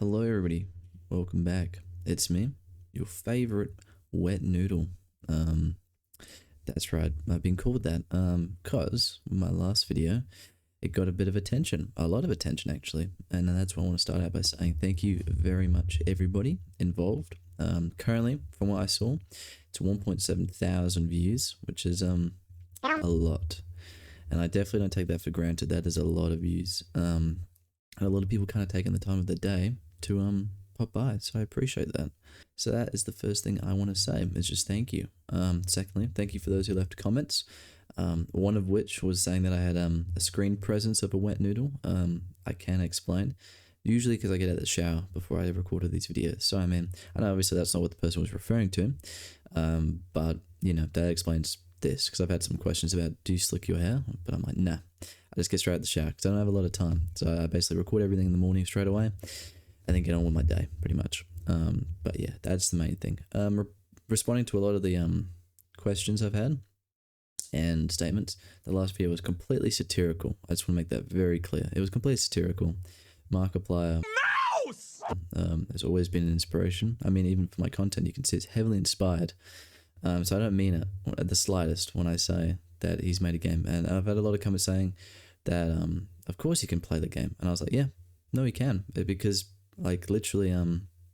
Hello, everybody. Welcome back. It's me, your favorite wet noodle. Um, that's right. I've been called that. Cause my last video, it got a bit of attention, a lot of attention actually, and that's why I want to start out by saying thank you very much, everybody involved. Currently, from what I saw, it's 1.7 thousand views, which is a lot, and I definitely don't take that for granted. That is a lot of views. And a lot of people kind of taking the time of the day to pop by, so I appreciate that. So that is the first thing I want to say is just thank you. Secondly, thank you for those who left comments. One of which was saying that I had a screen presence of a wet noodle. I can explain. Usually because I get out of the shower before I recorded these videos. So I mean, I know obviously that's not what the person was referring to, but you know that explains this because I've had some questions about do you slick your hair, but I'm like nah. I just get straight out of the shower because I don't have a lot of time. So I basically record everything in the morning straight away and then get on with my day pretty much. But yeah, that's the main thing. Responding to a lot of the questions I've had and statements, the last video was completely satirical. I just want to make that very clear. It was completely satirical. Markiplier has always been an inspiration. I mean, even for my content, you can see it's heavily inspired. So I don't mean it at the slightest when I say that he's made a game. And I've had a lot of comments saying that of course he can play the game, and I was like, yeah, no, he can, because like literally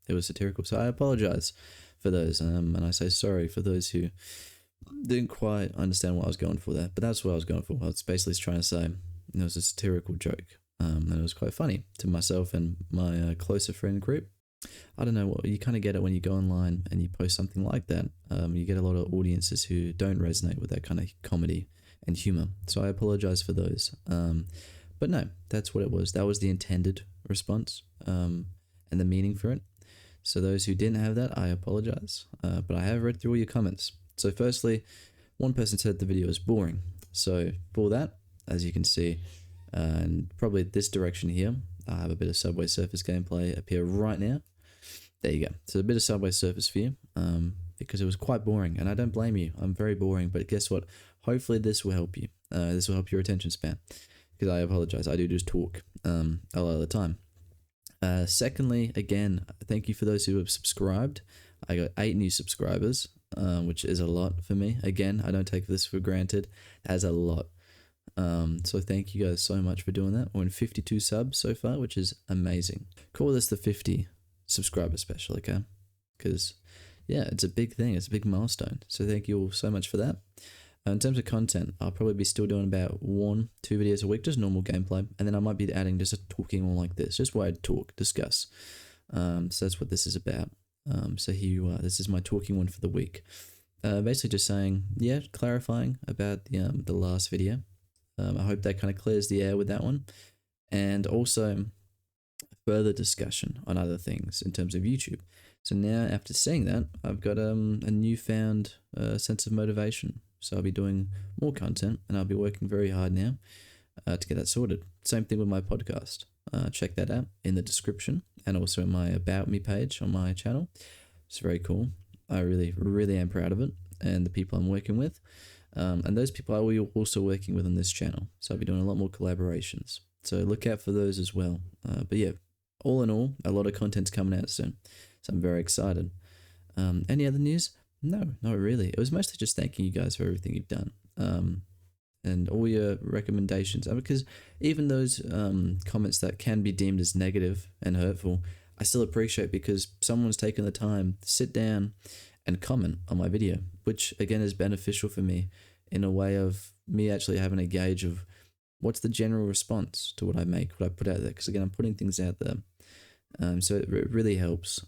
it was satirical. So I apologize for those, and I say sorry for those who didn't quite understand what I was going for there, but that's what I was going for. I was basically trying to say it was a satirical joke, and it was quite funny to myself and my closer friend group. I don't know, what you kind of get it when you go online and you post something like that. You get a lot of audiences who don't resonate with that kind of comedy and humor. So I apologize for those. But no, that's what it was. That was the intended response and the meaning for it. So those who didn't have that, I apologize. But I have read through all your comments. So firstly, one person said the video is boring. So for that, as you can see, and probably this direction here, I have a bit of Subway Surfers gameplay appear right now. There you go. So a bit of Subway Surfers for you, because it was quite boring, and I don't blame you. I'm very boring, but guess what? Hopefully this will help you. This will help your attention span, because I apologize. I do just talk a lot of the time. Secondly, again, thank you for those who have subscribed. I got 8 new subscribers, which is a lot for me. Again, I don't take this for granted. That's a lot. So thank you guys so much for doing that. We're in 52 subs so far, which is amazing. Call this the 50 subscriber special, okay? Because yeah, it's a big thing. It's a big milestone. So thank you all so much for that. In terms of content, I'll probably be still doing about 1-2 videos a week, just normal gameplay, and then I might be adding just a talking one like this, just where I talk, discuss. So that's what this is about. So here you are. This is my talking one for the week. Basically just saying, yeah, clarifying about the last video. I hope that kind of clears the air with that one. And also further discussion on other things in terms of YouTube. So now after seeing that, I've got a newfound sense of motivation. So I'll be doing more content, and I'll be working very hard now to get that sorted. Same thing with my podcast. Check that out in the description and also in my About Me page on my channel. It's very cool. I really, really am proud of it and the people I'm working with. And those people I will also working with on this channel. So I'll be doing a lot more collaborations. So look out for those as well. But yeah, all in all, a lot of content's coming out soon. So I'm very excited. Any other news? No, not really. It was mostly just thanking you guys for everything you've done. And all your recommendations. Because even those comments that can be deemed as negative and hurtful, I still appreciate because someone's taken the time to sit down and comment on my video, which again is beneficial for me in a way of me actually having a gauge of what's the general response to what I make, what I put out there. Because again, I'm putting things out there. So it really helps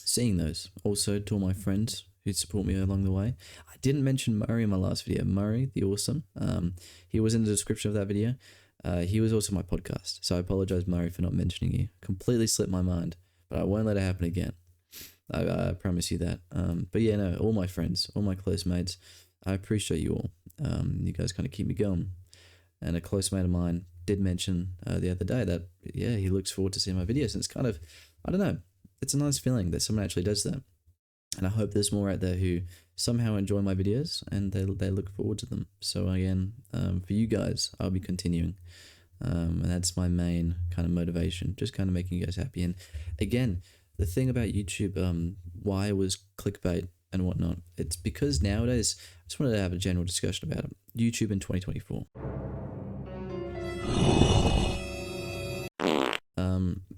seeing those. Also to all my friends who support me along the way. I didn't mention Murray in my last video. Murray, the awesome. He was in the description of that video. He was also my podcast. So I apologize, Murray, for not mentioning you. Completely slipped my mind, but I won't let it happen again. I promise you that. But yeah, no, all my friends, all my close mates, I appreciate you all. You guys kind of keep me going. And a close mate of mine did mention the other day that, yeah, he looks forward to seeing my videos. And it's kind of, I don't know, it's a nice feeling that someone actually does that. And I hope there's more out there who somehow enjoy my videos and they look forward to them. So again, for you guys, I'll be continuing. And that's my main kind of motivation, just kind of making you guys happy. And again, the thing about YouTube, why it was clickbait and whatnot, it's because nowadays, I just wanted to have a general discussion about it. YouTube in 2024.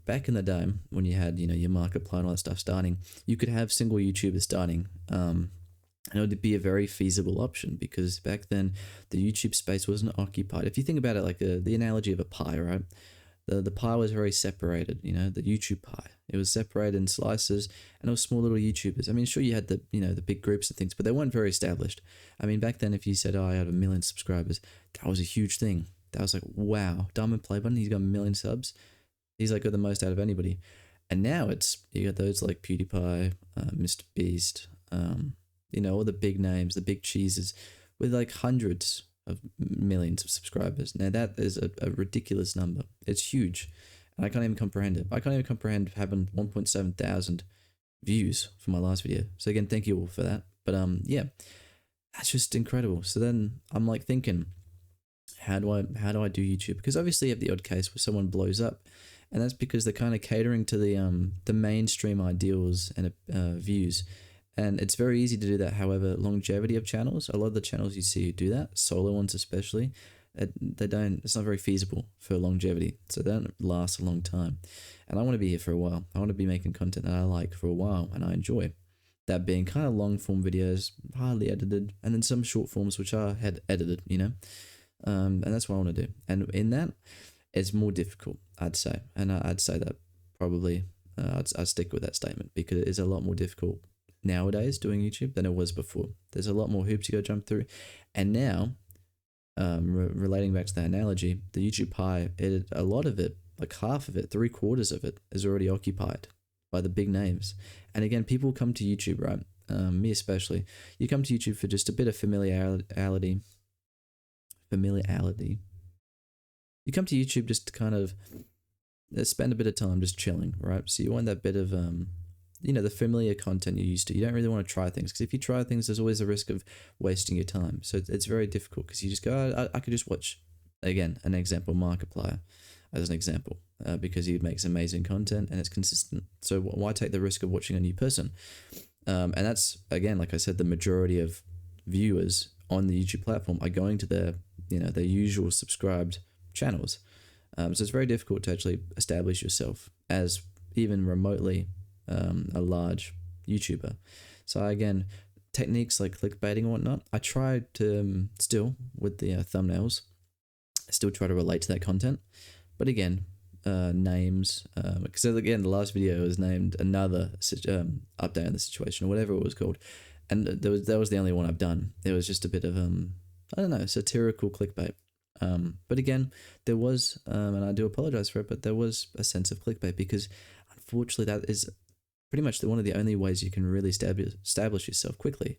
Back in the day when you had, your Markiplier and all that stuff starting, you could have single YouTubers starting. And it would be a very feasible option because back then the YouTube space wasn't occupied. If you think about it like the analogy of a pie, right? The pie was very separated, the YouTube pie. It was separated in slices and it was small little YouTubers. I mean, sure, you had the big groups and things, but they weren't very established. I mean, back then, if you said, oh, I have 1 million subscribers, that was a huge thing. That was like, wow, Diamond Play Button, he's got 1 million subs. He's like got the most out of anybody. And now you got those like PewDiePie, Mr. Beast, all the big names, the big cheeses with like hundreds of millions of subscribers. Now that is a ridiculous number. It's huge. And I can't even comprehend it. I can't even comprehend having 1.7 thousand views for my last video. So again, thank you all for that. But yeah, that's just incredible. So then I'm like thinking, how do I do YouTube? Because obviously you have the odd case where someone blows up, and that's because they're kind of catering to the mainstream ideals and views. And it's very easy to do that. However, longevity of channels, a lot of the channels you see who do that, solo ones especially, it's not very feasible for longevity. So they don't last a long time. And I want to be here for a while. I want to be making content that I like for a while and I enjoy. That being kind of long form videos, hardly edited, and then some short forms which are edited, and that's what I want to do. And in that, it's more difficult, I'd say. And I'd say that probably, I'd stick with that statement because it is a lot more difficult nowadays doing YouTube than it was before. There's a lot more hoops you got to jump through. And now, relating back to that analogy, the YouTube pie, a lot of it, like half of it, 3/4 of it is already occupied by the big names. And again, people come to YouTube, right? Me especially. You come to YouTube for just a bit of familiarity. You come to YouTube just to kind of spend a bit of time just chilling, right? So you want that bit of the familiar content you're used to. You don't really want to try things because if you try things, there's always a risk of wasting your time. So it's very difficult because you just go, I could just watch, again, an example, Markiplier as an example, because he makes amazing content and it's consistent. So why take the risk of watching a new person? And that's, again, like I said, the majority of viewers on the YouTube platform are going to their usual subscribed channels. So it's very difficult to actually establish yourself as even remotely a large YouTuber. So again, techniques like clickbaiting and whatnot, I try to still with the thumbnails, I still try to relate to that content. But again, names, because again, the last video was named another update on the situation or whatever it was called. And that was the only one I've done. It was just a bit of, I don't know, satirical clickbait. But again, there was, and I do apologize for it, but there was a sense of clickbait because unfortunately that is pretty much one of the only ways you can really establish yourself quickly.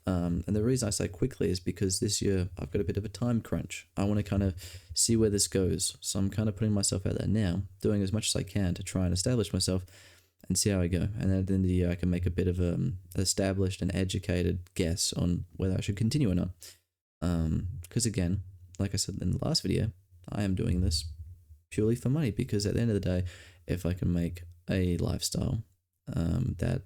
And the reason I say quickly is because this year I've got a bit of a time crunch. I want to kind of see where this goes. So I'm kind of putting myself out there now, doing as much as I can to try and establish myself and see how I go. And then at the end of the year, I can make a bit of an established and educated guess on whether I should continue or not. Because again, like I said in the last video, I am doing this purely for money because at the end of the day, if I can make a lifestyle that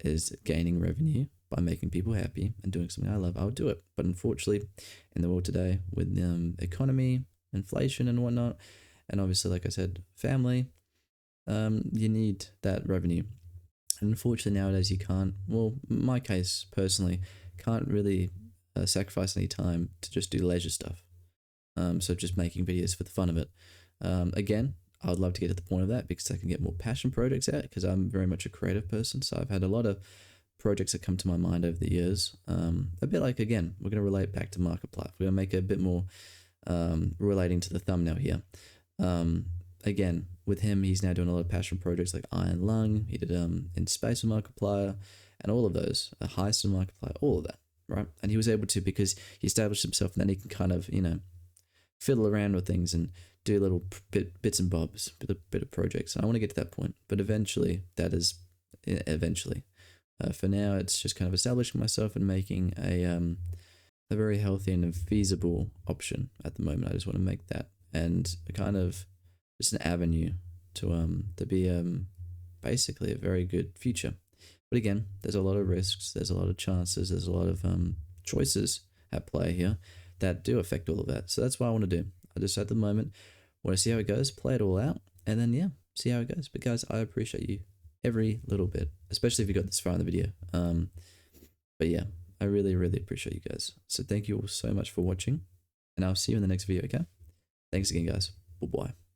is gaining revenue by making people happy and doing something I love, I would do it. But unfortunately, in the world today with economy, inflation and whatnot, and obviously, like I said, family, you need that revenue. And unfortunately, nowadays you can't, well, in my case, personally, can't really sacrifice any time to just do leisure stuff. So just making videos for the fun of it. Again, I would love to get to the point of that because I can get more passion projects out because I'm very much a creative person. So I've had a lot of projects that come to my mind over the years. A bit like, again, we're going to relate back to Markiplier. We're going to make it a bit more relating to the thumbnail here. Again, with him, he's now doing a lot of passion projects like Iron Lung. He did In Space with Markiplier and all of those. A Heist with Markiplier, all of that, right? And he was able to because he established himself and then he can kind of, fiddle around with things and do little bits and bobs, bit of projects. And I want to get to that point, but eventually, for now, it's just kind of establishing myself and making a very healthy and feasible option at the moment. I just want to make that and a kind of just an avenue to be basically a very good future. But again, there's a lot of risks, there's a lot of chances, there's a lot of choices at play here that do affect all of that. So that's what I want to do. I just at the moment want to see how it goes, play it all out, and then yeah, see how it goes. But guys, I appreciate you every little bit, especially if you got this far in the video. But yeah, I really, really appreciate you guys. So thank you all so much for watching, and I'll see you in the next video, okay? Thanks again, guys. Bye-bye.